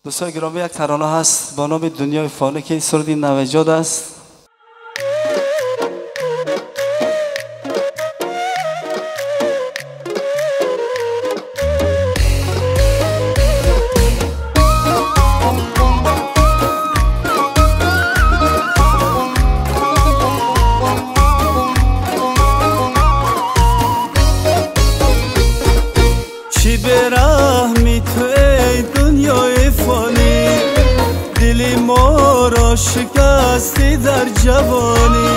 دوستان گرامی، یک ترانه هست با نام دنیای فانی که سرودین نوجاد است. چی برحمی تو ای دنیای فانی، دلی ما را شکستی در جوانی.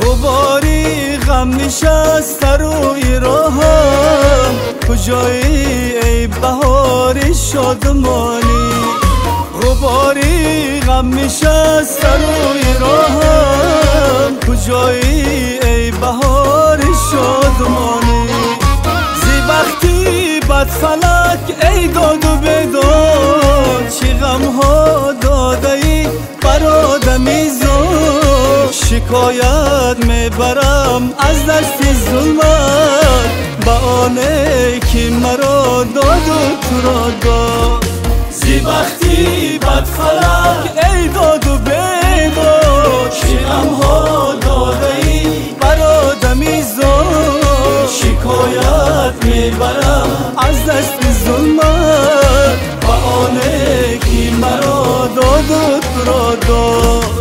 غباری غم نشسته روی راهم، کجایی ای بهار شادمانی. غباری غم نشسته روی راهم، کجایی ای بهار شادمانی. زیبختی بد فلک ای داد و بیداد، چی غم ها داده ای بر آدمی زاد. شکایت میبرم از دست ظلمت، به آنه که مرا داد و تو را داد. زیبختی بد فلک ای داد و بیداد، چی غم ها داده ای بر آدمی زاد. شکایت میبرم از دست ظلمت، به آنه که مرا داد و تو را داد.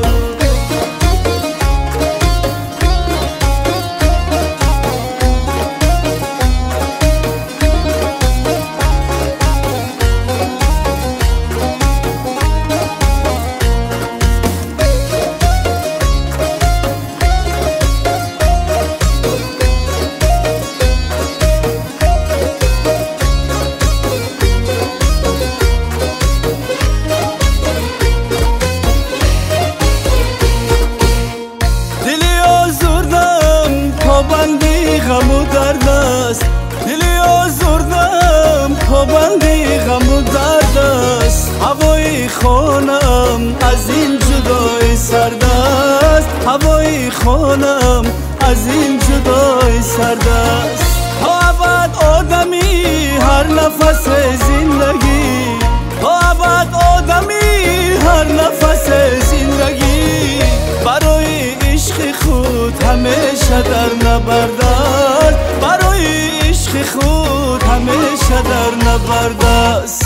پابندی غم و درد است، دلی آزردم پابندی غم و درد است. هوای خانم از این جدای سرد است، هوای خانم از این جدای سرد است. تا ابد آدمی هر نفس زندگی، تا ابد آدمی هر نفس زندگی، برای عشق خود همیشه در نبرد است، برای عشق خود همیشه در نبرد است.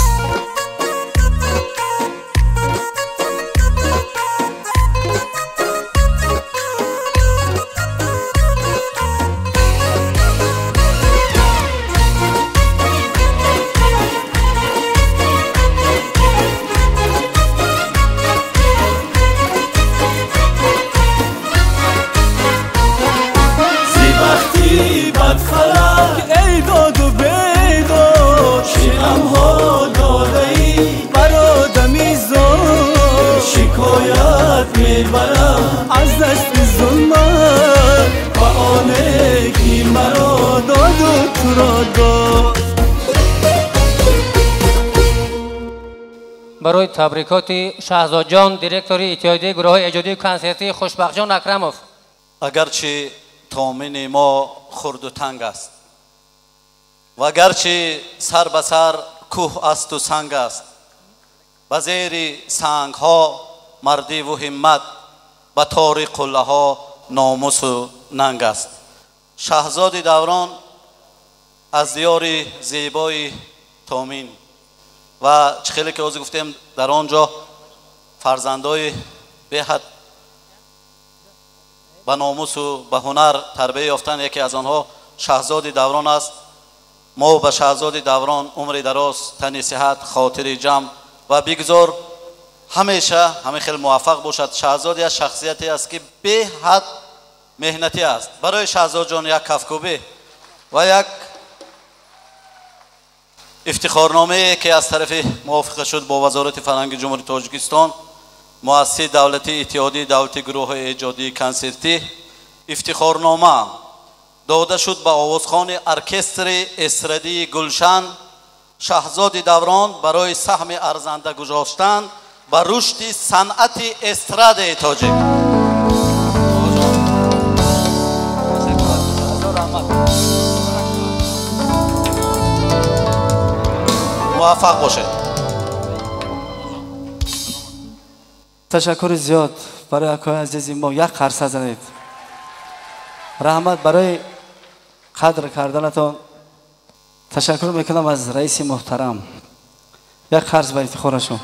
بد فلک ای داد و بیداد، چی غم ها داده ای بر آدمی زاد. شکایت میبرم از دست ظلمت، به آنه که مرا داد و تو را داد. برای تبریکات شهزاد جان، دیرکتور اتحادیه گروه ایجادی کنسرتی خوشبخت جان اکرموف. اگرچه تامین ما خرد و تنگ است و اگرچه سر به سر کوه است و سنگ است، به زیر سنگ ها مردی و همت، به تار قله ها ناموس و ننگ است. شهزاد دوران از دیار زیبای تامین و خیلی که اوزی گفتیم در آنجا فرزندای به حد به ناموس و به هنر تربیت یافتن، یکی از آنها شهزاد دوران است. ما به شهزاد دوران عمر دراز، تن صحت، خاطر جمع و بگذار همیشه همه خیلی موفق باشد. شهزاد از شخصیتی است که به حد مهنتی است. برای شهزاد جان یک کفکوبی و یک افتخارنامه که از طرف موافقه شد با وزارت فرهنگ جمهوری تاجیکستان، مؤسسه دولتی اتحادیه دولتی گروه ایجادی کنسرتی، افتخارنامه داده شد به آوازخوان ارکستر استرادی گلشن شهزاد دوران برای سهم ارزنده گذاشتن به رشد صنعت استراد تاجیک. موفق باشید. تشکر زیاد برای اکای عزیز ما. یک قرص زدید. رحمت برای قدر کردنتان. تشکر میکنم از رئیس محترم. یک قرص به افتخارشون.